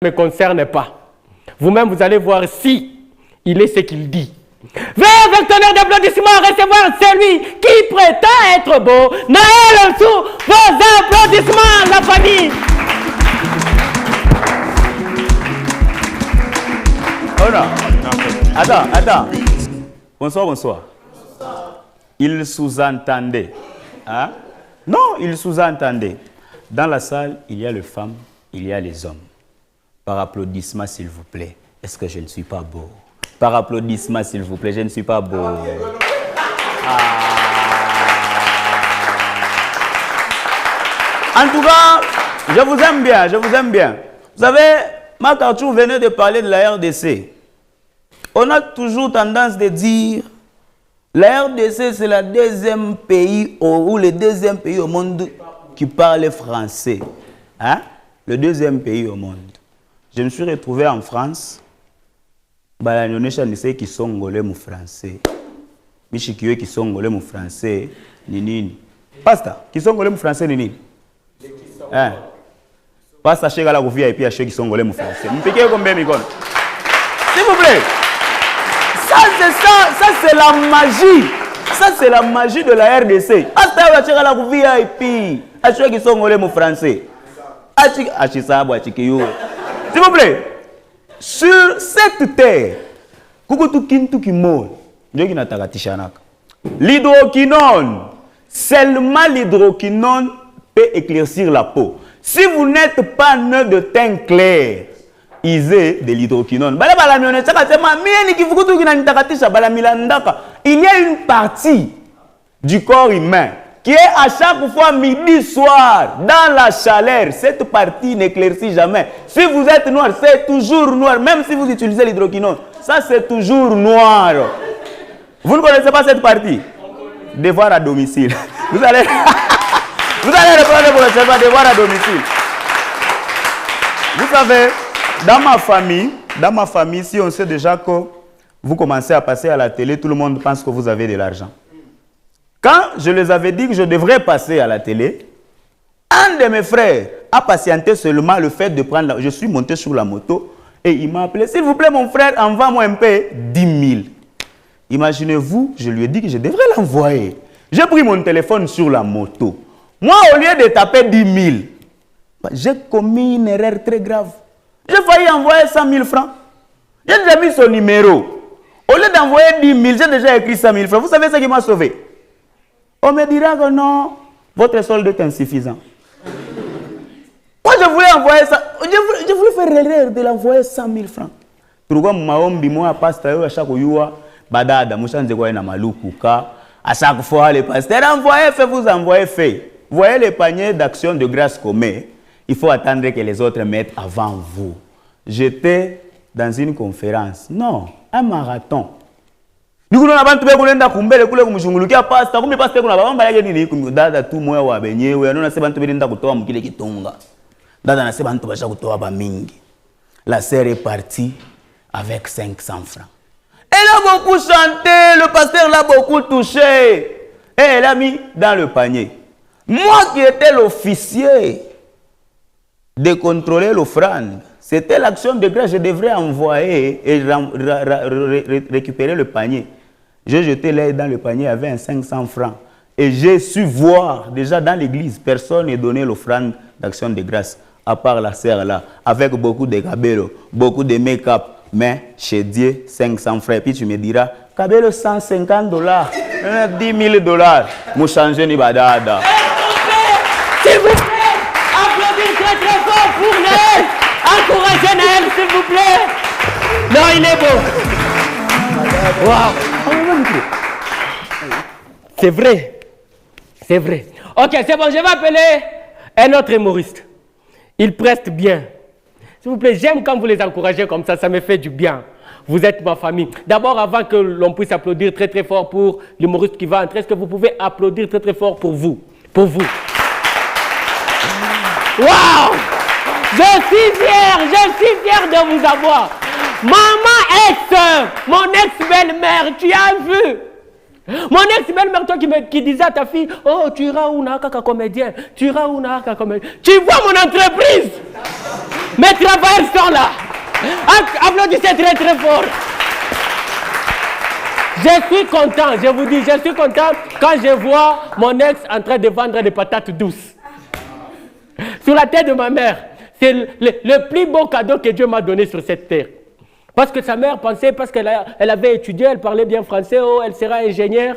ne me concerne pas. Vous-même, vous allez voir si il est ce qu'il dit. Veuillez avec tonnerre d'applaudissements recevoir celui qui prétend être beau. Naël sous vos applaudissements, la famille. Oh non. Attends. Bonsoir. Il sous-entendait. Hein? Non, il sous-entendait. Dans la salle, il y a les femmes, il y a les hommes. Par applaudissement, s'il vous plaît. Est-ce que je ne suis pas beau? Par applaudissement, s'il vous plaît, je ne suis pas beau. En tout cas, je vous aime bien. Vous savez, Makarchou venait de parler de la RDC. On a toujours tendance de dire la RDC, c'est le deuxième pays ou le deuxième pays au monde qui parle français. Hein? Le deuxième pays au monde. Je me suis retrouvé en France. Je qui sont ngolais mon français. Michikiwe qui sont ngolais mon français. Nini. Pasta, qui sont ngolais mon français nini. Hein? Pasta chez la gouvia et puis chez qui sont ngolais mon français. M'piquez combien micron. S'il vous plaît. Ça c'est la magie. Ça c'est la magie de la RDC. Pasta chez la gouvia et puis chez qui sont ngolais mon français. S'il vous plaît. Sur cette terre, l'hydroquinone, seulement l'hydroquinone peut éclaircir la peau. Si vous n'êtes pas né de teint clair, isez de l'hydroquinone. Il y a une partie du corps humain qui est à chaque fois midi soir dans la chaleur. Cette partie n'éclaircit jamais. Si vous êtes noir, c'est toujours noir. Même si vous utilisez l'hydroquinone, ça c'est toujours noir. Vous ne connaissez pas cette partie? Devoir à domicile. Vous allez répondre pour le devoir à domicile. Vous savez, dans ma famille, si on sait déjà que vous commencez à passer à la télé, tout le monde pense que vous avez de l'argent. Quand je les avais dit que je devrais passer à la télé, un de mes frères a patienté seulement le fait de prendre... Je suis monté sur la moto et il m'a appelé. S'il vous plaît, mon frère, envoie-moi un peu 10 000. Imaginez-vous, je lui ai dit que je devrais l'envoyer. J'ai pris mon téléphone sur la moto. Moi, au lieu de taper 10 000, j'ai commis une erreur très grave. J'ai failli envoyer 100 000 francs. J'ai déjà mis son numéro. Au lieu d'envoyer 10 000, j'ai déjà écrit 100 000 francs. Vous savez ce qui m'a sauvé? On me dira que non, votre solde est insuffisant. Moi, je voulais envoyer ça. Je voulais faire l'erreur de l'envoyer 100 000 francs. Pourquoi moi, pasteur, à chaque fois, badada, à chaque fois, les pasteurs envoyez fait, vous envoyez fait. Vous voyez les paniers d'action de grâce qu'on met, il faut attendre que les autres mettent avant vous. J'étais dans une conférence. Non, un marathon. Nous avons abantu bekulenda kumbele kule kumshungulukia pasta kumbe pasta kuna baba mbaya nini dada tu moyo wa benyewe anona se bantu belenda kutoa mukile kitonga dada na se bantu basha kutoa ba mingi. La sœur est partie avec 500 francs. Elle a beaucoup chanté, le pasteur l'a beaucoup touché et elle a mis dans le panier. Moi qui étais l'officier de contrôler l'offrande, c'était l'action de grâce, je devrais envoyer et récupérer le panier. J'ai jeté l'air dans le panier, il y avait un 500 francs. Et j'ai su voir, déjà dans l'église, personne n'a donné l'offrande d'action de grâce, à part la sœur là, avec beaucoup de cabello, beaucoup de make-up. Mais chez Dieu, 500 francs. Et puis tu me diras, cabello $150, 10 000 $. Mou changer ni badada. S'il vous plaît, applaudissez très très fort pour Naël. Encouragez Naël, s'il vous plaît. Non, il est beau. Wow. C'est vrai. C'est vrai. Ok, c'est bon, je vais appeler un autre humoriste. Il preste bien. S'il vous plaît, j'aime quand vous les encouragez comme ça me fait du bien. Vous êtes ma famille. D'abord, avant que l'on puisse applaudir très très fort pour l'humoriste qui va entrer, est-ce que vous pouvez applaudir très très fort pour vous? Pour vous. Waouh! Je suis fier de vous avoir. Maman mon ex-belle-mère, tu as vu? Mon ex-belle-mère, toi qui disais à ta fille, oh, tu iras où n'a qu'un comédien, tu iras où n'a qu'un comédien. Tu vois mon entreprise? Mes travailleurs sont là. Applaudissez très très fort. Je suis content, je vous dis, je suis content quand je vois mon ex en train de vendre des patates douces. Sur la tête de ma mère. C'est le plus beau cadeau que Dieu m'a donné sur cette terre. Parce que sa mère pensait, parce qu'elle avait étudié, elle parlait bien français, oh, elle sera ingénieure.